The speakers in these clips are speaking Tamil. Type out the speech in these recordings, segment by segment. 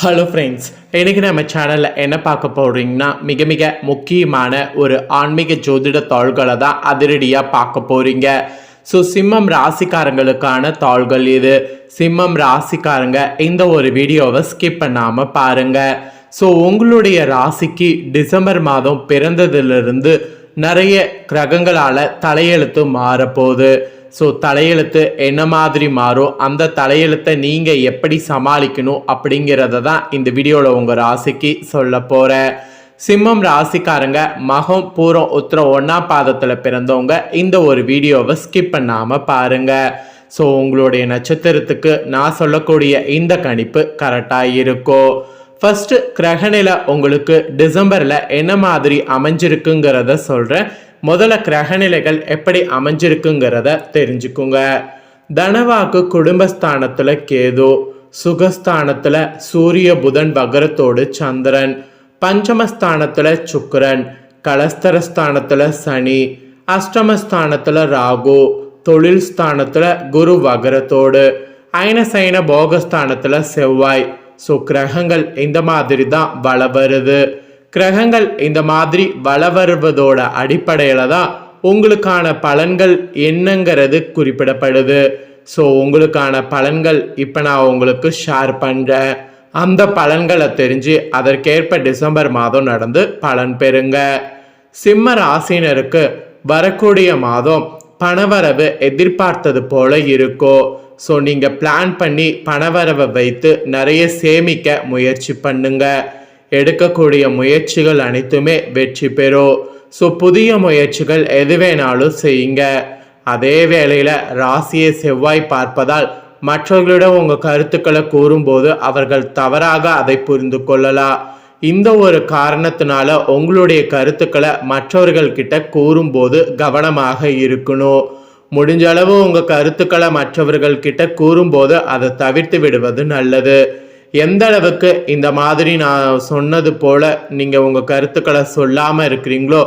ஹலோ ஃப்ரெண்ட்ஸ், இன்றைக்கி நம்ம சேனலில் என்ன பார்க்க போகிறீங்கன்னா மிக மிக முக்கியமான ஒரு ஆன்மீக ஜோதிட தாள்களை தான் அதிரடியாக பார்க்க போகிறீங்க. ஸோ சிம்மம் ராசிக்காரங்களுக்கான தாள்கள் இது. சிம்மம் ராசிக்காரங்க இந்த ஒரு வீடியோவை ஸ்கிப் பண்ணாமல் பாருங்கள். ஸோ உங்களுடைய ராசிக்கு டிசம்பர் மாதம் பிறந்ததிலிருந்து நிறைய கிரகங்களால் தலையெழுத்து மாறப்போகுது. ஸோ தலையெழுத்து என்ன மாதிரி மாறும், அந்த தலையெழுத்தை நீங்கள் எப்படி சமாளிக்கணும் அப்படிங்கிறத தான் இந்த வீடியோவில் உங்கள் ராசிக்கு சொல்ல போகிறேன். சிம்மம் ராசிக்காரங்க மகம் பூரம் உத்திரம் 1ஆம் பாதத்தில் பிறந்தவங்க இந்த ஒரு வீடியோவை ஸ்கிப் பண்ணாமல் பாருங்கள். ஸோ உங்களுடைய நட்சத்திரத்துக்கு நான் சொல்லக்கூடிய இந்த கணிப்பு கரெக்டாக இருக்கும். ஃபஸ்ட்டு கிரகநிலை உங்களுக்கு டிசம்பரில் என்ன மாதிரி அமைஞ்சிருக்குங்கிறத சொல்கிறேன். முதல்ல கிரகநிலைகள் எப்படி அமைஞ்சிருக்குங்கிறத தெரிஞ்சுக்குங்க. தனவாக்கு குடும்பஸ்தானத்தில் கேது, சுகஸ்தானத்தில் சூரிய புதன் வகரத்தோடு சந்திரன், பஞ்சமஸ்தானத்தில் சுக்கிரன், கலஸ்தரஸ்தானத்தில் சனி, அஷ்டமஸ்தானத்தில் ராகு, தொழில் ஸ்தானத்தில் குரு வகரத்தோடு, ஐனசைன போகஸ்தானத்தில் செவ்வாய். ஸோ கிரகங்கள் இந்த மாதிரி தான் வள வருது. கிரகங்கள் இந்த மாதிரி வள வருவதோட அடிப்படையில் தான் உங்களுக்கான பலன்கள் என்னங்கிறது குறிப்பிடப்படுது. ஸோ உங்களுக்கான பலன்கள் இப்போ நான் உங்களுக்கு ஷேர் பண்ணுறேன். அந்த பலன்களை தெரிஞ்சு அதற்கேற்ப டிசம்பர் மாதம் நடந்து பலன் பெறுங்க. சிம்ம ராசினருக்கு வரக்கூடிய மாதம் பணவரவு எதிர்பார்த்தது போல இருக்கும். ஸோ நீங்கள் பிளான் பண்ணி பணவரவை வைத்து நிறைய சேமிக்க முயற்சி பண்ணுங்க. எடுக்கக்கூடிய முயற்சிகள் அனைத்துமே வெற்றி பெறும். ஸோ புதிய முயற்சிகள் எது வேணாலும் செய்யுங்க. அதே வேளையில் ராசியை செவ்வாய் பார்ப்பதால் மற்றவர்களிடம் உங்கள் கருத்துக்களை கூறும்போது அவர்கள் தவறாக அதை புரிந்து கொள்ளலாம். இந்த ஒரு காரணத்தினால உங்களுடைய கருத்துக்களை மற்றவர்கள்கிட்ட கூறும்போது கவனமாக இருக்கணும். முடிஞ்ச அளவு உங்கள் கருத்துக்களை மற்றவர்கள்கிட்ட கூறும்போது அதை தவிர்த்து விடுவது நல்லது. எந்த அளவுக்கு இந்த மாதிரி நான் சொன்னது போல் நீங்கள் உங்கள் கருத்துக்களை சொல்லாமல் இருக்கிறீங்களோ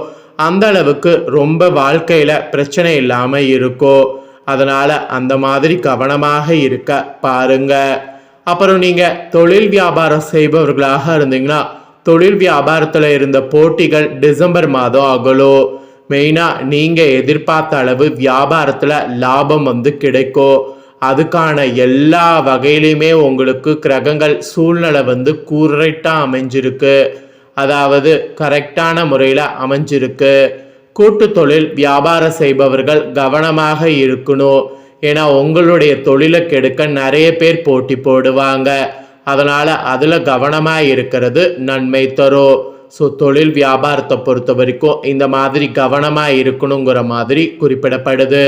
அந்த அளவுக்கு ரொம்ப வாழ்க்கையில் பிரச்சனை இல்லாமல் இருக்கும். அதனால் அந்த மாதிரி கவனமாக இருக்க பாருங்க. அப்புறம் நீங்கள் தொழில் வியாபாரம் செய்பவர்களாக இருந்தீங்கன்னா தொழில் வியாபாரத்தில் இருந்த போட்டிகள் டிசம்பர் மாதம் அகலும். மெயினாக நீங்கள் எதிர்பார்த்த அளவு வியாபாரத்தில் லாபம் கிடைக்கும். அதுக்கான எல்லா வகையிலையுமே உங்களுக்கு கிரகங்கள் சூழ்நிலை கரெக்டாக அமைஞ்சிருக்கு. அதாவது கரெக்டான முறையில் அமைஞ்சிருக்கு. கூட்டு தொழில் வியாபாரம் செய்பவர்கள் கவனமாக இருக்கணும். ஏன்னா உங்களுடைய தொழிலை கெடுக்க நிறைய பேர் போட்டி போடுவாங்க. அதனால் அதில் கவனமாக இருக்கிறது நன்மை தரும். ஸோ தொழில் வியாபாரத்தை பொறுத்த வரைக்கும் இந்த மாதிரி கவனமாக இருக்கணுங்கிற மாதிரி குறிப்பிடப்படுது.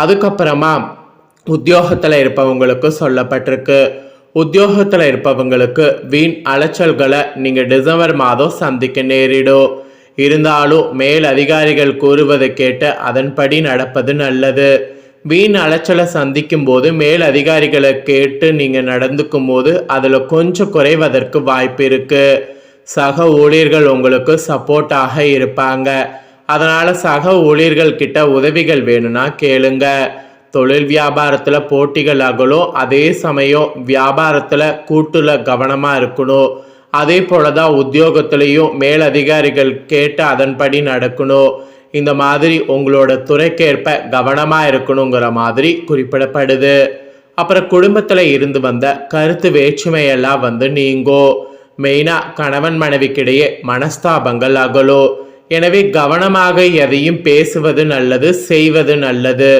அதுக்கப்புறமா உத்தியோகத்தில் இருப்பவங்களுக்கு சொல்லப்பட்டிருக்கு. உத்தியோகத்தில் இருப்பவங்களுக்கு வீண் அலைச்சல்களை நீங்கள் டிசம்பர் மாதம் சந்திக்க நேரிடும். இருந்தாலும் மேல் அதிகாரிகள் கூறுவதை கேட்டு அதன்படி நடப்பது நல்லது. வீண் அலைச்சலை சந்திக்கும் போது மேல் அதிகாரிகளை கேட்டு நீங்கள் நடந்துக்கும் போது அதில் கொஞ்சம் குறைவதற்கு வாய்ப்பு இருக்குது. சக ஊழியர்கள் உங்களுக்கு சப்போர்ட்டாக இருப்பாங்க. அதனால் சக ஊழியர்கள் கிட்ட உதவிகள் வேணும்னா கேளுங்க. தொழில் வியாபாரத்தில் போட்டிகள் அகலும். அதே சமயம் வியாபாரத்தில் கூட்டுல கவனமாக இருக்கணும். அதே போல தான் உத்தியோகத்திலையும் மேலதிகாரிகள் கேட்டு அதன்படி நடக்கணும். இந்த மாதிரி உங்களோட துறைக்கேற்ப கவனமாக இருக்கணுங்கிற மாதிரி குறிப்பிடப்படுது. அப்புறம் குடும்பத்தில் இருந்து வந்த கருத்து வேற்றுமையெல்லாம் நீங்கும். மெயினாக கணவன் மனைவிக்கிடையே மனஸ்தாபங்கள் அகலும். எனவே கவனமாக எதையும் பேசுவது நல்லது, செய்வது நல்லது.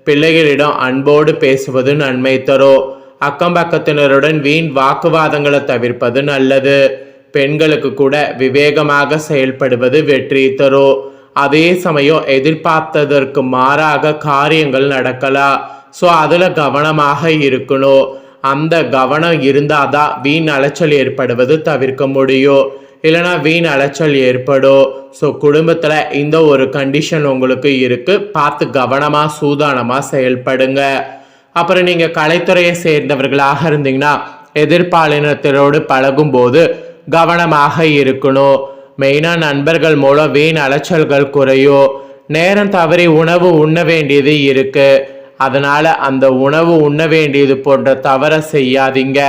பிள்ளைகளிடம் அன்போடு பேசுவது நன்மை தரும். அக்கம் பக்கத்தினருடன் வீண் வாக்குவாதங்களை தவிர்ப்பது நல்லது. பெண்களுக்கு கூட விவேகமாக செயல்படுவது வெற்றி தரும். அதே சமயம் எதிர்பார்த்ததற்கு மாறாக காரியங்கள் நடக்கலாம். ஸோ அதில் கவனமாக இருக்கணும். அந்த கவனம் இருந்தால் தான் வீண் அலைச்சல் ஏற்படுவது தவிர்க்க முடியும். இல்லைனா வீண் அலைச்சல் ஏற்படும். ஸோ குடும்பத்தில் இந்த ஒரு கண்டிஷன் உங்களுக்கு இருக்குது. பார்த்து கவனமாக சூதானமாக செயல்படுங்க. அப்புறம் நீங்கள் கலைத்துறையை சேர்ந்தவர்களாக இருந்தீங்கன்னா எதிர்பாலினத்தரோடு பழகும்போது கவனமாக இருக்கணும். மெயினாக நண்பர்கள் மூலம் வீண் அலைச்சல்கள் குறையும். நேரம் தவறி உணவு உண்ண வேண்டியது இருக்குது. அதனால் அந்த உணவு உண்ண வேண்டியது போன்ற தவறை செய்யாதீங்க.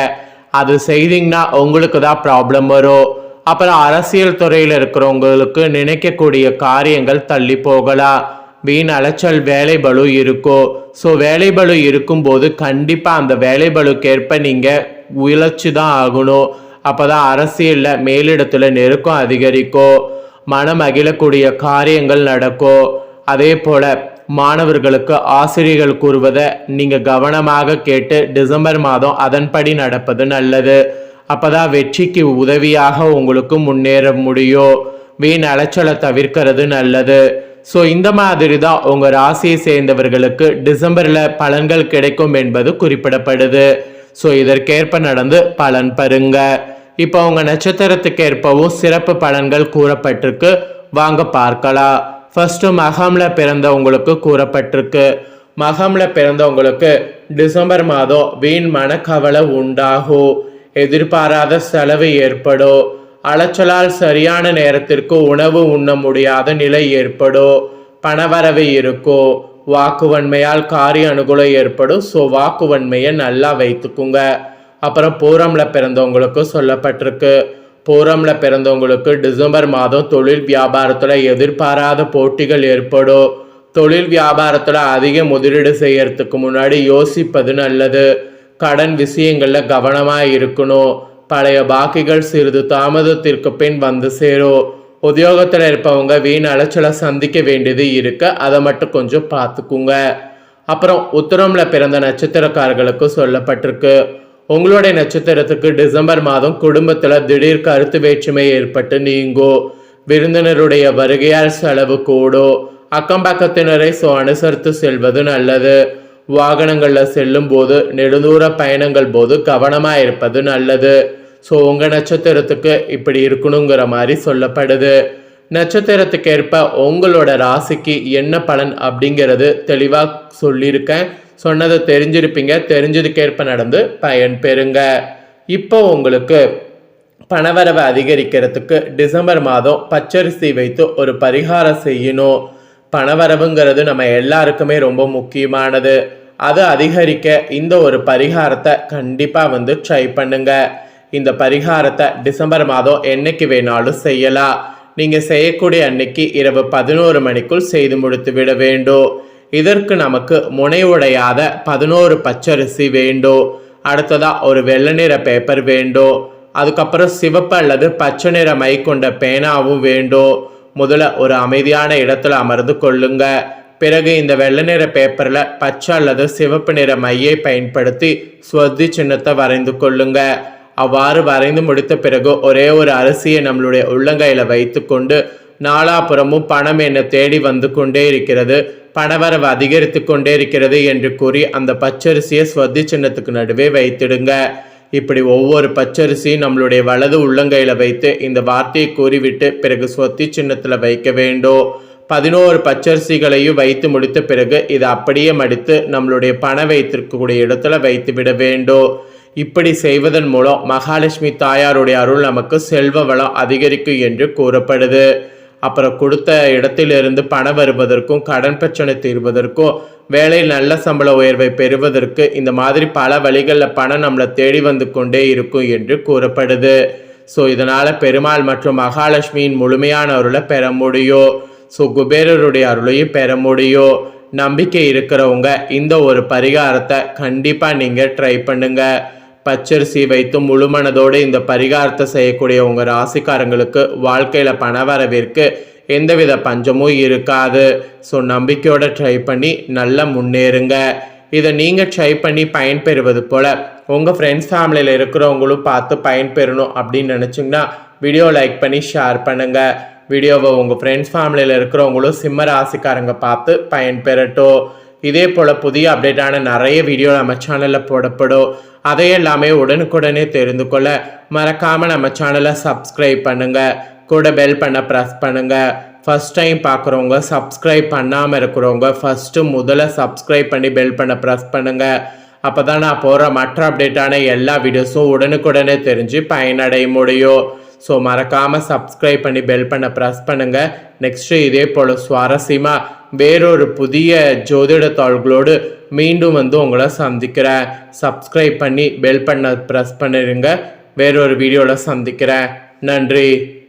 அது செய்தீங்கன்னா உங்களுக்கு தான் ப்ராப்ளம் வரும். அப்புறம் அரசியல் துறையில் இருக்கிறவங்களுக்கு நினைக்கக்கூடிய காரியங்கள் தள்ளி போகலாம். வீண் அலைச்சல் வேலை பளு இருக்கும். ஸோ வேலை பளு இருக்கும்போது கண்டிப்பாக அந்த வேலை பளுக்கேற்ப நீங்கள் உழைச்சி தான் ஆகணும். அப்போ தான் அரசியலில் மேலிடத்தில் நெருக்கம் அதிகரிக்கும், மனம் மகிழக்கூடிய காரியங்கள் நடக்கும். அதே போல் மாணவர்களுக்கு ஆசிரியர்கள் கூறுவதை நீங்கள் கவனமாக கேட்டு டிசம்பர் மாதம் அதன்படி நடப்பது நல்லது. அப்போதான் வெற்றிக்கு உதவியாக உங்களுக்கு முன்னேற முடியும். வீண் அலைச்சலை தவிர்க்கிறது நல்லது. ஸோ இந்த மாதிரி தான் உங்கள் ராசியை சேர்ந்தவர்களுக்கு டிசம்பரில் பலன்கள் கிடைக்கும் என்பது குறிப்பிடப்படுது. ஸோ இதற்கேற்ப நடந்து பலன் பெறுங்க. இப்போ உங்கள் நட்சத்திரத்துக்கு ஏற்பவும் சிறப்பு பலன்கள் கூறப்பட்டிருக்கு, வாங்க பார்க்கலாம். ஃபர்ஸ்ட் மகம்ல பிறந்தவங்களுக்கு கூறப்பட்டிருக்கு. மகம்ல பிறந்தவங்களுக்கு டிசம்பர் மாதம் வீண் மனக்கவலை உண்டாகும், எதிர்பாராத செலவு ஏற்படும், அலைச்சலால் சரியான நேரத்திற்கு உணவு உண்ண முடியாத நிலை ஏற்படும், பணவரவு இருக்கும், வாக்குவன்மையால் காரிய அனுகூலம் ஏற்படும். ஸோ வாக்குவன்மையை நல்லா வைத்துக்குங்க. அப்புறம் பூரம்ல பிறந்தவங்களுக்கு சொல்லப்பட்டிருக்கு. பூரம்ல பிறந்தவங்களுக்கு டிசம்பர் மாதம் தொழில் வியாபாரத்தில் எதிர்பாராத போட்டிகள் ஏற்படும். தொழில் வியாபாரத்தில் அதிக முதலீடு செய்யறதுக்கு முன்னாடி யோசிப்பது நல்லது. கடன் விஷயங்களில் கவனமாக இருக்கணும். பழைய பாக்கிகள் சிறிது தாமதத்திற்கு பின் வந்து சேரும். உத்தியோகத்தில் இருப்பவங்க வீண் அலைச்சலை சந்திக்க வேண்டியது இருக்கு, அதை மட்டும் கொஞ்சம் பார்த்துக்குங்க. அப்புறம் உத்திரம்ல பிறந்த நட்சத்திரக்காரர்களுக்கு சொல்லப்பட்டிருக்கு. உங்களுடைய நட்சத்திரத்துக்கு டிசம்பர் மாதம் குடும்பத்தில் திடீர் கருத்து வேற்றுமை ஏற்பட்டு நீங்கும். விருந்தினருடைய வருகையால் செலவு கூடும். அக்கம் பக்கத்தினரை அனுசரித்து செல்வது நல்லது. வாகனங்களில் செல்லும் போது நெடுந்தூர பயணங்கள் போது கவனமாக இருப்பது நல்லது. ஸோ உங்கள் நட்சத்திரத்துக்கு இப்படி இருக்கணுங்கிற மாதிரி சொல்லப்படுது. நட்சத்திரத்துக்கு ஏற்ப உங்களோட ராசிக்கு என்ன பலன் அப்படிங்கிறது தெளிவாக சொல்லியிருக்கேன். சொன்னதை தெரிஞ்சிருப்பீங்க. தெரிஞ்சதுக்கேற்ப நடந்து பயன் பெறுங்க. இப்போ உங்களுக்கு பணவரவை அதிகரிக்கிறதுக்கு டிசம்பர் மாதம் பச்சரிசி வைத்து ஒரு பரிகாரம் செய்யணும். பணவரவுங்கிறது நம்ம எல்லாருக்குமே ரொம்ப முக்கியமானது. அதை அதிகரிக்க இந்த ஒரு பரிகாரத்தை கண்டிப்பாக ட்ரை பண்ணுங்க. இந்த பரிகாரத்தை டிசம்பர் மாதம் என்னைக்கு வேணாலும் செய்யலாம். நீங்கள் செய்யக்கூடிய அன்னைக்கு இரவு 11 மணிக்குள் செய்து முடித்து விட வேண்டும். இதற்கு நமக்கு முனைவுடையாத 11 பச்சரிசி வேண்டும். அடுத்ததாக ஒரு வெள்ளை நிற பேப்பர் வேண்டும். அதுக்கப்புறம் சிவப்பு அல்லது பச்சை நிற மை கொண்ட பேனாவும் வேண்டும். முதல்ல ஒரு அமைதியான இடத்துல அமர்ந்து கொள்ளுங்க. பிறகு இந்த வெள்ளை நிற பேப்பரில் பச்சை அல்லது சிவப்பு நிற மையை பயன்படுத்தி ஸ்வஸ்தி சின்னத்தை வரைந்து கொள்ளுங்க. அவ்வாறு வரைந்து முடித்த பிறகு ஒரே ஒரு அரிசியை நம்மளுடைய உள்ளங்கையில் வைத்து கொண்டு நாலாபுறமும் பணம் என்னை தேடி வந்து கொண்டே இருக்கிறது, பணவரவு அதிகரித்து கொண்டே இருக்கிறது என்று கூறி அந்த பச்சரிசியை ஸ்வஸ்தி சின்னத்துக்கு நடுவே வைத்திடுங்க. இப்படி ஒவ்வொரு பச்சரிசியும் நம்மளுடைய வலது உள்ளங்கையில் வைத்து இந்த வார்த்தையை கூறிவிட்டு பிறகு ஸ்வஸ்தி சின்னத்தில் வைக்க வேண்டும். 11 பச்சரிசிகளையும் வைத்து முடித்த பிறகு இதை அப்படியே மடித்து நம்மளுடைய பணம் வைத்திருக்கக்கூடிய இடத்துல வைத்து விட வேண்டும். இப்படி செய்வதன் மூலம் மகாலட்சுமி தாயாருடைய அருள் நமக்கு செல்வ வளம் அதிகரிக்கும் என்று கூறப்படுது. அப்புறம் கொடுத்த இடத்திலிருந்து பணம் வருவதற்கும், கடன் பிரச்சனை தீர்வதற்கும், வேலையில் நல்ல சம்பள உயர்வை பெறுவதற்கு இந்த மாதிரி பல வழிகளில் பணம் நம்மளை தேடி வந்து கொண்டே இருக்கும் என்று கூறப்படுது. ஸோ இதனால் பெருமாள் மற்றும் மகாலட்சுமியின் முழுமையான அருளை பெற முடியும். ஸோ குபேரருடைய அருளையும் பெற முடியும். நம்பிக்கை இருக்கிறவங்க இந்த ஒரு பரிகாரத்தை கண்டிப்பாக நீங்கள் ட்ரை பண்ணுங்க. பச்சரிசி வைத்து முழுமனதோடு இந்த பரிகாரத்தை செய்யக்கூடிய உங்கள் ராசிக்காரங்களுக்கு வாழ்க்கையில் பணவரவிற்கு எந்தவித பஞ்சமும் இருக்காது. ஸோ நம்பிக்கையோட ட்ரை பண்ணி நல்லா முன்னேறுங்க. இதை நீங்கள் ட்ரை பண்ணி பயன்பெறுவது போல் உங்கள் ஃப்ரெண்ட்ஸ் ஃபேமிலியில் இருக்கிறவங்களும் பார்த்து பயன்பெறணும் அப்படின்னு நினச்சிங்கன்னா வீடியோ லைக் பண்ணி ஷேர் பண்ணுங்கள். வீடியோவை உங்கள் ஃப்ரெண்ட்ஸ் ஃபேமிலியில் இருக்கிறவங்களும் சிம்ம ராசிக்காரங்க பார்த்து பயன்பெறட்டும். இதே போல் புதிய அப்டேட்டான நிறைய வீடியோ நம்ம சேனலில் போடப்படும். அதையெல்லாமே உடனுக்குடனே தெரிந்து கொள்ள மறக்காமல் நம்ம சேனலை சப்ஸ்கிரைப் பண்ணுங்கள். கூட பெல் பண்ண ப்ரெஸ் பண்ணுங்கள். ஃபஸ்ட் டைம் பார்க்குறவங்க, சப்ஸ்கிரைப் பண்ணாமல் இருக்கிறவங்க முதல்ல சப்ஸ்கிரைப் பண்ணி பெல் பண்ண ப்ரெஸ் பண்ணுங்கள். அப்போ தான் நான் போகிற மற்ற அப்டேட்டான எல்லா வீடியோஸும் உடனுக்குடனே தெரிஞ்சு பயனடைய முடியும். ஸோ மறக்காமல் சப்ஸ்கிரைப் பண்ணி பெல் பண்ண ப்ரெஸ் பண்ணுங்கள். நெக்ஸ்ட்டு இதே போல் சுவாரஸ்யமாக வேறொரு புதிய ஜோதிட தாள்களோடு மீண்டும் உங்களை சந்திக்கிறேன். சப்ஸ்கிரைப் பண்ணி பெல் பண்ண ப்ரெஸ் பண்ணிடுங்க. வேறொரு வீடியோவில் சந்திக்கிறேன். நன்றி.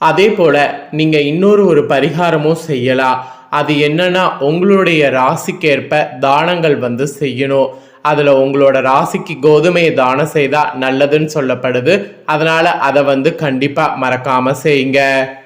அதே போல் நீங்கள் இன்னொரு பரிகாரமும் செய்யலாம். அது என்னன்னா, உங்களுடைய ராசிக்கேற்ப தானங்கள் செய்யணும். அதில் உங்களோட ராசிக்கு கோதுமையை தானம் செய்தால் நல்லதுன்னு சொல்லப்படுது. அதனால் அதை கண்டிப்பாக மறக்காமல் செய்யுங்க.